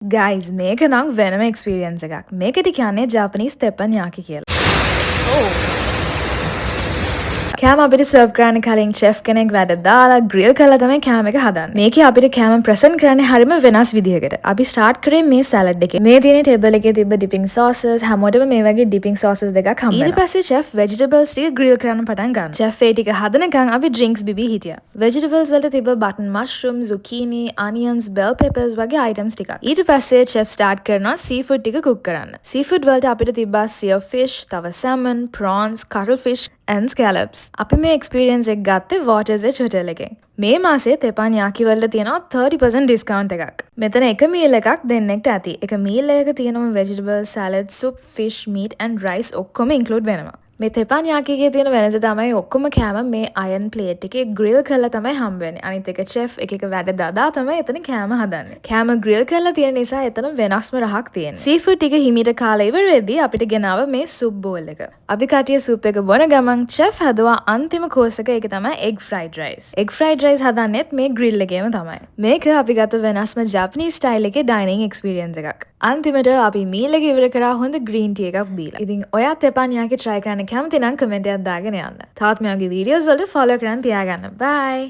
Guys, මේක නම් වෙනම experience එකක්. මේකට කියන්නේ Japanese teppanyaki කියලා. කෑම අපිට සර්ව් කරන්න කලින් chef කෙනෙක් වැඩ දාලා grill කරලා තමයි කෑම එක හදන්නේ. මේකේ අපිට කෑම present කරන්නේ හරියම වෙනස් විදිහකට. අපි start කරේ මේ salad එකේ. මේ තියෙන table එකේ තිබ්බ dipping sauces හැමෝටම මේ වගේ dipping sauces දෙකක් හම්බ වෙනවා. ඊට පස්සේ chef vegetables ටික grill කරන්න පටන් ගන්නවා. chef ඒ ටික හදනකන් අපි drinks බිබී හිටියා. vegetables වලට තිබ්බ button mushroom, zucchini, onions, bell peppers වගේ items ටිකක්. ඊට පස්සේ chef start කරනවා seafood ටික cook කරන්න. seafood වලට අපිට තිබ්බා sea fish, තව salmon, prawns, cuttlefish and scallops. අපි මේ experience එක ගත්තේ Waters Edge Hotel එකෙන්. මේ මාසේ teppanyaki වලට තියෙනවා 30% discount එකක්. මෙතන එක meal එකක් දෙන්නෙක්ට ඇති. එක meal එකක තියෙනවා vegetable, salad, soup, fish, meat and rice ඔක්කොම include වෙනවා. මේ teppanyaki එකේ තියෙන වෙනස තමයි ඔක්කොම කෑම මේ iron plate එකේ grill කරලා තමයි හම්බ වෙන්නේ. අනිත් එක chef එක වැඩ දදා තමයි එතන කෑම හදන්නේ. කෑම grill කරලා තියෙන නිසා එතන වෙනස්ම රහක් තියෙනවා. seafood ටික හිමීට කාලා ඉවර වෙද්දී අපිට ගෙනාව මේ soup bowl එක. අපි කටිය soup එක බොන ගමන් chef හදුවා අන්තිම course එක. ඒක තමයි egg fried rice. egg fried rice හදන්නෙත් මේ grill එකේම තමයි. මේක අපි ගත්ත වෙනස්ම Japanese style එකේ dining experience එකක්. අන්තිමට අපි meal එක ඉවර කරා හොඳ green tea එකක් බීලා. ඉතින් ඔයා teppanyaki try කරන්න කැමති නම් කමෙන්ට් එකක් දාගෙන යන්න. තවත් මේ වගේ videos වලට follow කරන් තියාගන්න. Bye.